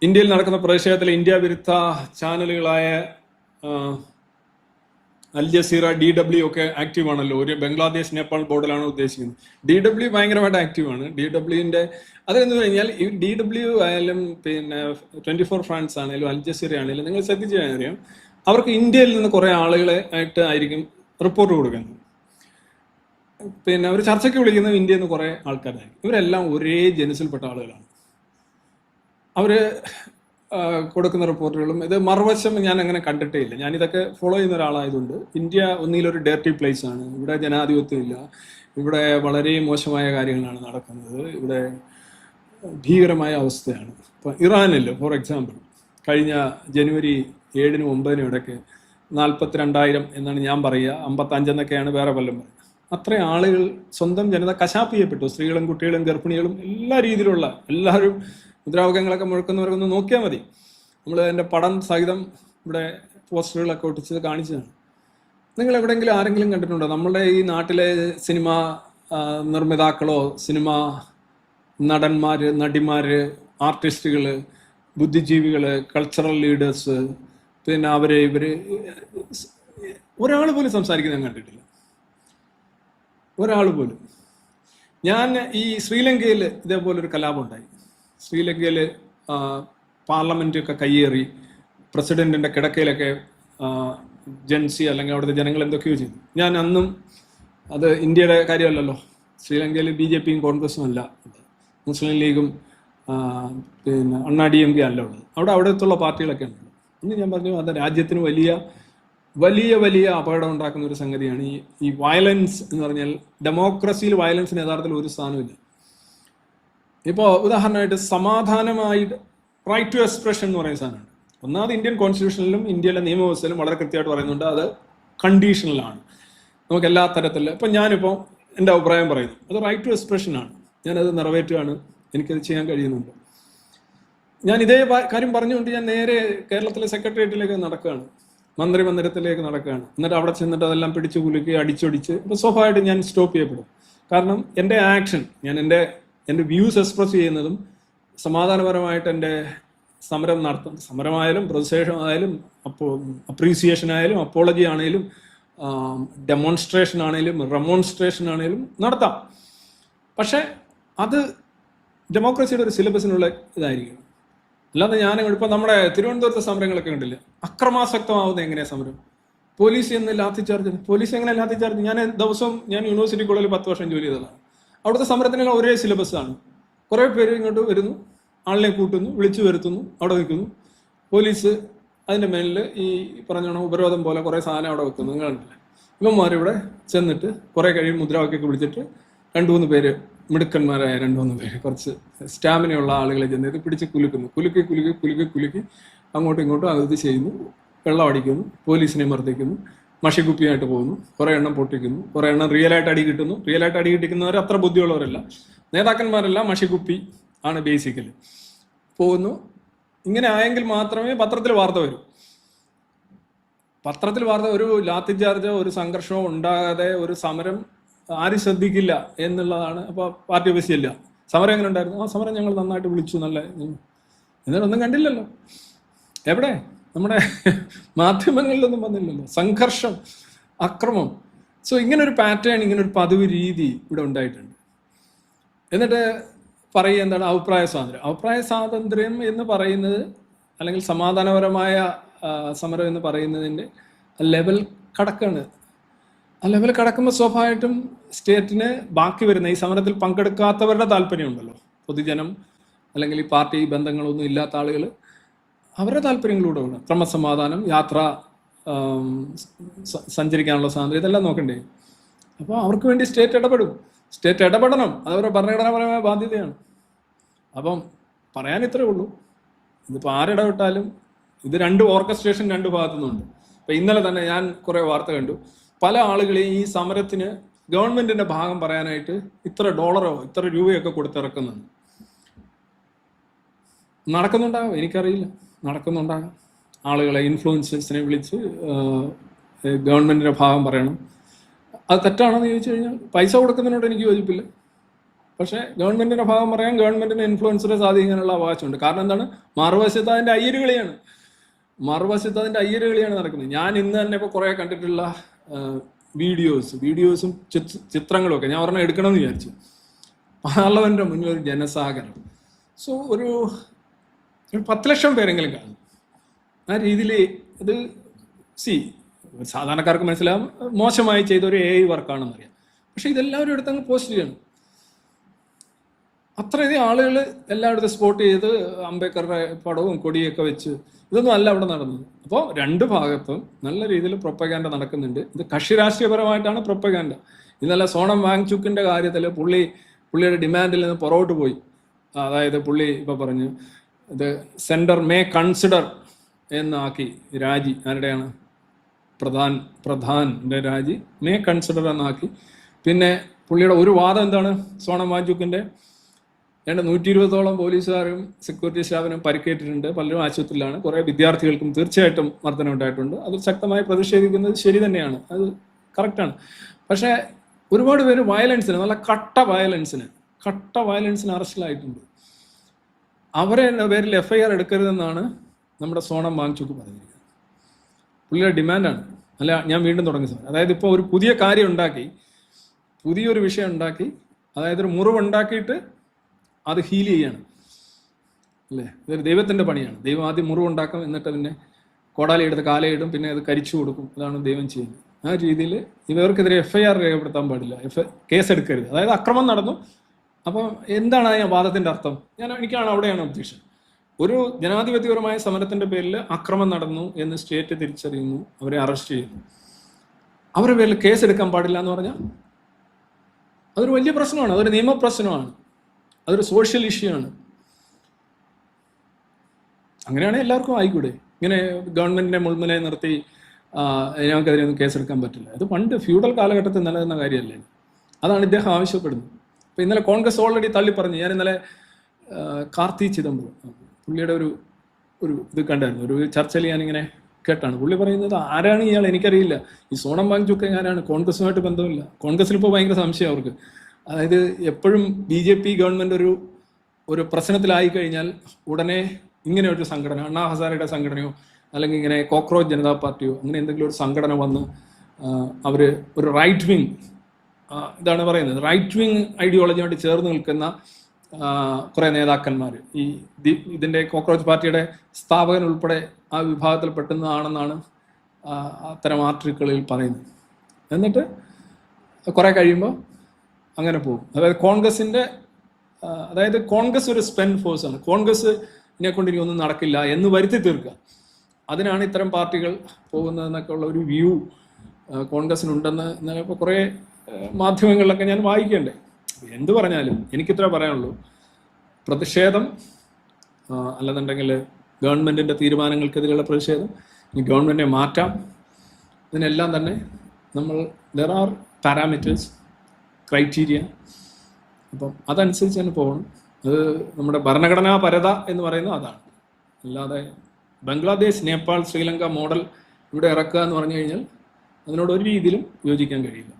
ഇന്ത്യയിൽ നടക്കുന്ന പ്രതിഷേധത്തിലെ ഇന്ത്യ വിരുദ്ധ ചാനലുകളായ അൽ ജസീറ, DW ഒക്കെ ആക്റ്റീവ് ആണല്ലോ. ഒരു ബംഗ്ലാദേശ്, നേപ്പാൾ ബോർഡിലാണ് ഉദ്ദേശിക്കുന്നത്. DW ഭയങ്കരമായിട്ട് ആക്റ്റീവാണ്. DWന്റെ അതെന്ന് കഴിഞ്ഞാൽ ഈ DW ആയാലും പിന്നെ 24 ഫ്രാൻസ് ആണെങ്കിലും അൽ ജസീറ ആണെങ്കിലും നിങ്ങൾ ശ്രദ്ധിച്ചു കഴിഞ്ഞാൽ അറിയാം, അവർക്ക് ഇന്ത്യയിൽ നിന്ന് കുറെ ആളുകളെ ആയിട്ട് ആയിരിക്കും റിപ്പോർട്ട് കൊടുക്കുന്നത്. പിന്നെ അവർ ചർച്ചയ്ക്ക് വിളിക്കുന്നത് ഇന്ത്യയിൽ നിന്ന് കുറെ ആൾക്കാരായിരിക്കും. ഇവരെല്ലാം ഒരേ ജനുസിൽപ്പെട്ട ആളുകളാണ്. അവര് കൊടുക്കുന്ന റിപ്പോർട്ടുകളും ഇത് മറുവശം ഞാൻ അങ്ങനെ കണ്ടിട്ടേ ഇല്ല. ഞാൻ ഇതൊക്കെ ഫോളോ ചെയ്യുന്ന ഒരാളായതുകൊണ്ട് ഇന്ത്യ ഒന്നിലൊരു ഡേർട്ടി പ്ലേസ് ആണ്. ഇവിടെ ജനാധിപത്യം ഇല്ല, ഇവിടെ വളരെ മോശമായ കാര്യങ്ങളാണ് നടക്കുന്നത്, ഇവിടെ ഭീകരമായ അവസ്ഥയാണ്. ഇപ്പം ഇറാനിൽ ഫോർ എക്സാമ്പിൾ കഴിഞ്ഞ ജനുവരി 7-നും 9-നും ഇടയ്ക്ക് 42,000 എന്നാണ് ഞാൻ പറയുക, 55 എന്നൊക്കെയാണ് വേറെ പലരും പറയുന്നത്. അത്രയും ആളുകൾ സ്വന്തം ജനത കശാപ്പ് ചെയ്യപ്പെട്ടു. സ്ത്രീകളും കുട്ടികളും ഗർഭിണികളും എല്ലാ രീതിയിലുള്ള എല്ലാവരും മുദ്രാവാക്യങ്ങളൊക്കെ മുഴക്കുന്നവർക്കൊന്ന് നോക്കിയാൽ മതി. നമ്മൾ എൻ്റെ പടം സഹിതം ഇവിടെ പോസ്റ്ററുകളൊക്കെ ഒട്ടിച്ച് കാണിച്ചതാണ്. നിങ്ങൾ എവിടെയെങ്കിലും ആരെങ്കിലും കണ്ടിട്ടുണ്ടോ നമ്മുടെ ഈ നാട്ടിലെ സിനിമ നിർമ്മിതാക്കളോ സിനിമ നടന്മാര്, നടിമാര്, ആർട്ടിസ്റ്റുകൾ, ബുദ്ധിജീവികൾ, കൾച്ചറൽ ലീഡേഴ്സ്, പിന്നെ ഇവര് ഒരാൾ പോലും സംസാരിക്കുന്നത് ഞാൻ കണ്ടിട്ടില്ല, ഒരാൾ പോലും. ഞാൻ ഈ ശ്രീലങ്കയിൽ ഇതേപോലൊരു കലാപം ഉണ്ടായി. ശ്രീലങ്കയിൽ പാർലമെന്റ് ഒക്കെ കയ്യേറി പ്രസിഡന്റിന്റെ കിടക്കയിലൊക്കെ ജൻസി അല്ലെങ്കിൽ അവിടുത്തെ ജനങ്ങൾ എന്തൊക്കെയോ ചെയ്തു. ഞാൻ അന്നും, അത് ഇന്ത്യയുടെ കാര്യമല്ലല്ലോ, ശ്രീലങ്കയിൽ BJPയും കോൺഗ്രസും അല്ല, മുസ്ലിം ലീഗും പിന്നെ അണ്ണാ DMK അല്ല ഉള്ളത്. അവിടത്തുള്ള പാർട്ടികളൊക്കെ ഉണ്ടല്ലോ. അന്ന് ഞാൻ പറഞ്ഞു അത് രാജ്യത്തിന് വലിയ വലിയ വലിയ അപകടം ഉണ്ടാക്കുന്ന ഒരു സംഗതിയാണ് ഈ വയലൻസ് എന്ന് പറഞ്ഞാൽ. ഡെമോക്രസിയിൽ വയലൻസിന് യഥാർത്ഥത്തിൽ ഒരു സ്ഥാനമില്ല. ഇപ്പോൾ ഉദാഹരണമായിട്ട് സമാധാനമായിട്ട് റൈറ്റ് ടു എക്സ്പ്രഷൻ എന്ന് പറയുന്ന സാധനമുണ്ട്. ഒന്നാമത് ഇന്ത്യൻ കോൺസ്റ്റിറ്റ്യൂഷനിലും ഇന്ത്യയിലെ നിയമവ്യവസ്ഥയിലും വളരെ കൃത്യമായിട്ട് പറയുന്നുണ്ട് അത് കണ്ടീഷണലാണ്. നമുക്ക് എല്ലാ തരത്തിലും ഇപ്പം ഞാനിപ്പോൾ എൻ്റെ അഭിപ്രായം പറയുന്നു, അത് റൈറ്റ് ടു എക്സ്പ്രഷനാണ്. ഞാനത് നിറവേറ്റുകയാണ്, എനിക്കത് ചെയ്യാൻ കഴിയുന്നുണ്ട്. ഞാൻ ഇതേ കാര്യം പറഞ്ഞുകൊണ്ട് ഞാൻ നേരെ കേരളത്തിലെ സെക്രട്ടേറിയറ്റിലേക്ക് നടക്കുകയാണ്, മന്ദിരത്തിലേക്ക് നടക്കുകയാണ്. എന്നിട്ട് അവിടെ ചെന്നിട്ട് അതെല്ലാം പിടിച്ചു കുലുക്കി അടിച്ചൊടിച്ച് ഇപ്പോൾ സ്വാഭാവികമായിട്ട് ഞാൻ സ്റ്റോപ്പ് ചെയ്യപ്പെടും. കാരണം എൻ്റെ ആക്ഷൻ, ഞാൻ എൻ്റെ വ്യൂസ് എക്സ്പ്രസ് ചെയ്യുന്നതും സമാധാനപരമായിട്ട് എൻ്റെ സമരം നടത്തും. സമരമായാലും പ്രതിഷേധമായാലും അപ്രീസിയേഷൻ ആയാലും അപ്പോളജി ആണെങ്കിലും ഡെമോൺസ്ട്രേഷൻ ആണെങ്കിലും റെമോൺസ്ട്രേഷൻ ആണെങ്കിലും നടത്താം. പക്ഷെ അത് ഡെമോക്രസിയുടെ ഒരു സിലബസിനുള്ള ഇതായിരിക്കും. അല്ലാതെ ഞാൻ ഇപ്പം നമ്മുടെ തിരുവനന്തപുരത്തെ സമരങ്ങളൊക്കെ ഉണ്ടല്ലോ, അക്രമാസക്തമാവുന്നത് എങ്ങനെയാണ് സമരം? പോലീസ് എന്ന് ലാത്തിച്ചാർജ്, പോലീസ് എങ്ങനെ ലാത്തിച്ചാർജ്? ഞാൻ യൂണിവേഴ്സിറ്റി കോളേജിൽ 10 വർഷം ജോലി ചെയ്തതാണ്. അവിടുത്തെ സമരത്തിനുള്ള ഒരേ സിലബസാണ്. കുറേ പേര് ഇങ്ങോട്ട് വരുന്നു, ആളിനെ കൂട്ടുന്നു, വിളിച്ചു വരുത്തുന്നു, അവിടെ നിൽക്കുന്നു. പോലീസ് അതിൻ്റെ മേലിൽ ഈ പറഞ്ഞോണം ഉപരോധം പോലെ കുറേ സാധനം അവിടെ വെക്കുന്നു. നിങ്ങൾ കണ്ടില്ലേ? ഇവന്മാരിവിടെ ചെന്നിട്ട് കുറേ കഴിയും മുദ്രാവാക്യമൊക്കെ വിളിച്ചിട്ട് 2-3 പേര്, മിടുക്കന്മാരായ 2-3 പേര്, കുറച്ച് സ്റ്റാമിനയുള്ള ആളുകളെ ചെന്നിട്ട് പിടിച്ച് കുലുക്കി അങ്ങോട്ടും ഇങ്ങോട്ടും അത് ചെയ്യുന്നു, വെള്ളം അടിക്കുന്നു, പോലീസിനെ മർദ്ദിക്കുന്നു, മഷിക്കുപ്പിയായിട്ട് പോകുന്നു, കുറേ എണ്ണം പൊട്ടിക്കുന്നു, കുറേ എണ്ണം റിയലായിട്ട് അടി കിട്ടുന്നു. റിയലായിട്ട് അടി കിട്ടിക്കുന്നവർ അത്ര ബുദ്ധിയുള്ളവരല്ല, നേതാക്കന്മാരെല്ലാം മഷിക്കുപ്പി ആണ് ബേസിക്കലി പോകുന്നു. ഇങ്ങനെ ആയെങ്കിൽ മാത്രമേ പത്രത്തിൽ വാർത്ത വരൂ. ഒരു ലാത്തി ചാർജോ ഒരു സംഘർഷമോ ഉണ്ടാകാതെ ഒരു സമരം ആരും ശ്രദ്ധിക്കില്ല എന്നുള്ളതാണ്. അപ്പോൾ പാർട്ടി ഓഫീസില്ല. സമരം എങ്ങനെ ഉണ്ടായിരുന്നു? ആ സമരം ഞങ്ങൾ നന്നായിട്ട് വിളിച്ചു, നല്ല. എന്നിട്ടൊന്നും കണ്ടില്ലല്ലോ. എവിടെ? നമ്മുടെ മാധ്യമങ്ങളിലൊന്നും വന്നില്ലല്ലോ. സംഘർഷം, അക്രമം. സോ ഇങ്ങനൊരു പാറ്റേൺ, ഇങ്ങനൊരു പതിവ് രീതി ഇവിടെ ഉണ്ടായിട്ടുണ്ട്. എന്നിട്ട് പറയുക എന്താണ്? അഭിപ്രായ സ്വാതന്ത്ര്യം എന്ന് പറയുന്നത്, അല്ലെങ്കിൽ സമാധാനപരമായ സമരം എന്ന് പറയുന്നതിൻ്റെ ലെവൽ കടക്കാണ്. ആ ലെവൽ കടക്കുമ്പോൾ സ്വാഭാവികമായിട്ടും സ്റ്റേറ്റിന് ബാക്കി വരുന്ന ഈ സമരത്തിൽ പങ്കെടുക്കാത്തവരുടെ താല്പര്യമുണ്ടല്ലോ, പൊതുജനം അല്ലെങ്കിൽ ഈ പാർട്ടി ബന്ധങ്ങളൊന്നും ഇല്ലാത്ത ആളുകൾ, അവരുടെ താല്പര്യങ്ങളൂടെ ഉണ്ട്. ക്രമസമാധാനം, യാത്ര, സഞ്ചരിക്കാനുള്ള സ്വാതന്ത്ര്യം, ഇതെല്ലാം നോക്കണ്ടേ? അപ്പോൾ അവർക്ക് വേണ്ടി സ്റ്റേറ്റ് ഇടപെടണം. അതവരുടെ ഭരണഘടനാപരമായ ബാധ്യതയാണ്. അപ്പം പറയാൻ ഇത്രേ ഉള്ളൂ. ഇതിപ്പോൾ ആരിടപെട്ടാലും ഇത് 2 ഓർക്കസ്ട്രേഷൻ 2 ഭാഗത്തു നിന്നുണ്ട്. ഇപ്പം ഇന്നലെ തന്നെ ഞാൻ കുറേ വാർത്ത കണ്ടു. പല ആളുകളെയും ഈ സമരത്തിന് ഗവൺമെന്റിന്റെ ഭാഗം പറയാനായിട്ട് ഇത്ര ഡോളറോ ഇത്ര രൂപയൊക്കെ കൊടുത്തിറക്കുന്നുണ്ട്. നടക്കുന്നുണ്ടാകും, എനിക്കറിയില്ല. നടക്കുന്നുണ്ടാകാം. ആളുകളെ, ഇൻഫ്ലുവൻസേഴ്സിനെ വിളിച്ച് ഗവൺമെന്റിന്റെ ഭാഗം പറയണം. അത് തെറ്റാണെന്ന് ചോദിച്ചു കഴിഞ്ഞാൽ പൈസ കൊടുക്കുന്നതിനോട് എനിക്ക് യോജിപ്പില്ല. പക്ഷേ ഗവൺമെന്റിന്റെ ഭാഗം പറയാൻ ഗവൺമെന്റിന് ഇൻഫ്ലുവൻസറെ സ്വാധീനിക്കാനുള്ള അവകാശമുണ്ട്. കാരണം എന്താണ്? മറുവശത്ത് അതിന്റെ അയ്യരുകളിയാണ് നടക്കുന്നത്. ഞാൻ ഇന്ന് തന്നെ ഇപ്പോൾ കുറേ കണ്ടിട്ടുള്ള വീഡിയോസും ചിത്രങ്ങളും ഒക്കെ ഞാൻ ഒരെണ്ണം എടുക്കണമെന്ന് വിചാരിച്ചു. പാർലമെന്റിന്റെ മുന്നിൽ ഒരു ജനസാഗരം. സോ ഒരു 10 ലക്ഷം പേരെങ്കിലും കാണും. ആ രീതിയിൽ ഇത് സാധാരണക്കാർക്ക് മനസ്സിലാവും മോശമായി ചെയ്ത ഒരു AI വർക്കാണെന്നറിയാം. പക്ഷെ ഇതെല്ലാവരും എടുത്തങ്ങ് പോസ്റ്റ് ചെയ്യണം. അത്രയധികം ആളുകൾ എല്ലായിടത്തും സ്പോട്ട് ചെയ്ത് അംബേദ്കറുടെ പടവും കൊടിയൊക്കെ വെച്ച് ഇതൊന്നും അല്ല അവിടെ നടന്നത്. അപ്പോൾ രണ്ട് ഭാഗത്തും നല്ല രീതിയിൽ പ്രൊപ്പഗാൻഡ നടക്കുന്നുണ്ട്. ഇത് കക്ഷി രാഷ്ട്രീയപരമായിട്ടാണ് പ്രൊപ്പഗാൻഡ. ഇന്നലെ സോണം വാങ്ചുക്കിന്റെ കാര്യത്തിൽ പുള്ളിയുടെ ഡിമാൻഡിൽ നിന്ന് പുറകോട്ട് പോയി. അതായത് പുള്ളി ഇപ്പൊ പറഞ്ഞു സെന്റർ മേ കൺസിഡർ എന്നാക്കി രാജി. ആരുടെയാണ്? പ്രധാന്റെ രാജി മേ കൺസിഡർ എന്നാക്കി. പിന്നെ പുള്ളിയുടെ ഒരു വാദം എന്താണ്? സോണം വാങ്ചുക്കിന്റെ 120ഓളം പോലീസുകാരും സെക്യൂരിറ്റി സ്റ്റാഫിനും പരിക്കേറ്റിട്ടുണ്ട്, പലരും ആശുപത്രിയിലാണ്, കുറെ വിദ്യാർത്ഥികൾക്കും തീർച്ചയായിട്ടും മർദ്ദനം ഉണ്ടായിട്ടുണ്ട്. അത് ശക്തമായി പ്രതിഷേധിക്കുന്നത് ശരി തന്നെയാണ്, അത് കറക്റ്റാണ്. പക്ഷേ ഒരുപാട് പേര് വയലൻസിന്, നല്ല കട്ട വയലൻസിന് അറസ്റ്റിലായിട്ടുണ്ട്. അവരെ പേരിൽ FIR എടുക്കരുതെന്നാണ് നമ്മുടെ സോണം വാങ്ചുക്ക് പറഞ്ഞിരിക്കുന്നത്. പുള്ളിയുടെ ഡിമാൻഡാണ്. അല്ല, ഞാൻ വീണ്ടും തുടങ്ങിയ സമയം, അതായത് ഇപ്പോൾ ഒരു പുതിയൊരു വിഷയം ഉണ്ടാക്കി, അതായത് ഒരു മുറിവുണ്ടാക്കിയിട്ട് അത് ഹീൽ ചെയ്യാണ് അല്ലേ? ഇതൊരു ദൈവത്തിന്റെ പണിയാണ്. ദൈവം ആദ്യം മുറിവുണ്ടാക്കും, എന്നിട്ട് പിന്നെ കോടാലി എടുത്ത് കാലയിടും, പിന്നെ അത് കരിച്ചു കൊടുക്കും. അതാണ് ദൈവം ചെയ്യുന്നത്. ആ രീതിയിൽ ഇവർക്കെതിരെ FIR രേഖപ്പെടുത്താൻ പാടില്ല, കേസ് എടുക്കരുത്. അതായത് അക്രമം നടന്നു. അപ്പം എന്താണ് ആ വാദത്തിന്റെ അർത്ഥം? എനിക്കാണ് അവിടെയാണ് ഒബ്ജക്ഷൻ. ഒരു ജനാധിപത്യപരമായ സമരത്തിന്റെ പേരിൽ അക്രമം നടന്നു എന്ന് സ്റ്റേറ്റ് തിരിച്ചറിയുന്നു, അവരെ അറസ്റ്റ് ചെയ്യുന്നു, അവരുടെ പേരിൽ കേസ് എടുക്കാൻ പാടില്ല എന്ന് പറഞ്ഞാൽ അതൊരു വലിയ പ്രശ്നമാണ്, അതൊരു നിയമപ്രശ്നമാണ്, അതൊരു സോഷ്യൽ ഇഷ്യൂ ആണ്. അങ്ങനെയാണെങ്കിൽ എല്ലാവർക്കും ആയിക്കൂടെ? ഇങ്ങനെ ഗവൺമെന്റിനെ മുൾമുനയിൽ നിർത്തി ഞങ്ങൾക്കെതിരെ ഒന്നും കേസെടുക്കാൻ പറ്റില്ല. ഇത് പണ്ട് ഫ്യൂഡൽ കാലഘട്ടത്തിൽ നിലനിന്ന കാര്യമല്ലേ? അതാണ് ഇദ്ദേഹം ആവശ്യപ്പെടുന്നത്. ഇപ്പം ഇന്നലെ കോൺഗ്രസ് ഓൾറെഡി തള്ളി പറഞ്ഞു. ഞാൻ ഇന്നലെ കാർത്തി ചിദംബരം പുള്ളിയുടെ ഒരു ഇത് കണ്ടായിരുന്നു, ഒരു ചർച്ചയിൽ ഞാനിങ്ങനെ കേട്ടാണ്. പുള്ളി പറയുന്നത്, ആരാണ് ഇയാൾ എനിക്കറിയില്ല, ഈ സോണം വാങ്ചുക്ക് ആരാണ്, കോൺഗ്രസുമായിട്ട് ബന്ധമില്ല. കോൺഗ്രസിൽ ഇപ്പോൾ ഭയങ്കര സംശയം അവർക്ക്. അതായത് എപ്പോഴും BJP ഗവൺമെന്റ് ഒരു പ്രശ്നത്തിലായി കഴിഞ്ഞാൽ ഉടനെ ഇങ്ങനെ ഒരു സംഘടന, അണ്ണാ ഹസാരയുടെ സംഘടനയോ അല്ലെങ്കിൽ ഇങ്ങനെ കോക്രോച്ച് ജനതാ പാർട്ടിയോ അങ്ങനെ എന്തെങ്കിലും ഒരു സംഘടന വന്ന് അവര് ഒരു റൈറ്റ് വിങ്, ഇതാണ് പറയുന്നത്, റൈറ്റ് വിങ് ഐഡിയോളജിയുമായിട്ട് ചേർന്ന് നിൽക്കുന്ന കുറെ നേതാക്കന്മാർ, ഇതിന്റെ കോക്രോച്ച് പാർട്ടിയുടെ സ്ഥാപകൻ ഉൾപ്പെടെ ആ വിഭാഗത്തിൽ പെട്ടുന്നതാണെന്നാണ് അത്തരം ആർട്ടിക്കിളിൽ പറയുന്നത്. എന്നിട്ട് കുറെ കഴിയുമ്പോൾ അങ്ങനെ പോകും. അതായത് കോൺഗ്രസ് ഒരു സ്പെൻഡ് ഫോഴ്സ് ആണ്, കോൺഗ്രസിനെ കൊണ്ട് ഇനി ഒന്നും നടക്കില്ല എന്ന് വരുത്തി തീർക്കുക. അതിനാണ് ഇത്തരം പാർട്ടികൾ പോകുന്നതെന്നൊക്കെ ഉള്ള ഒരു വ്യൂ കോൺഗ്രസിനുണ്ടെന്ന് ഇന്നലെ ഇപ്പോൾ കുറേ മാധ്യമങ്ങളിലൊക്കെ ഞാൻ വായിക്കണ്ടേ. എന്ത് പറഞ്ഞാലും എനിക്കിത്ര പറയാനുള്ളൂ, പ്രതിഷേധം അല്ലെന്നുണ്ടെങ്കിൽ ഗവൺമെന്റിന്റെ തീരുമാനങ്ങൾക്കെതിരെയുള്ള പ്രതിഷേധം, ഇനി ഗവൺമെന്റിനെ മാറ്റാം, ഇതിനെല്ലാം തന്നെ ദർ ആർ പാരാമീറ്റേഴ്സ്, ക്രൈറ്റീരിയ. അപ്പം അതനുസരിച്ച് തന്നെ പോകണം. അത് നമ്മുടെ ഭരണഘടനാപരത എന്ന് പറയുന്നത് അതാണ്. അല്ലാതെ ബംഗ്ലാദേശ്, നേപ്പാൾ, ശ്രീലങ്ക മോഡൽ ഇവിടെ ഇറക്കുക എന്ന് പറഞ്ഞു കഴിഞ്ഞാൽ അതിനോട് ഒരു രീതിയിലും യോജിക്കാൻ കഴിയില്ല.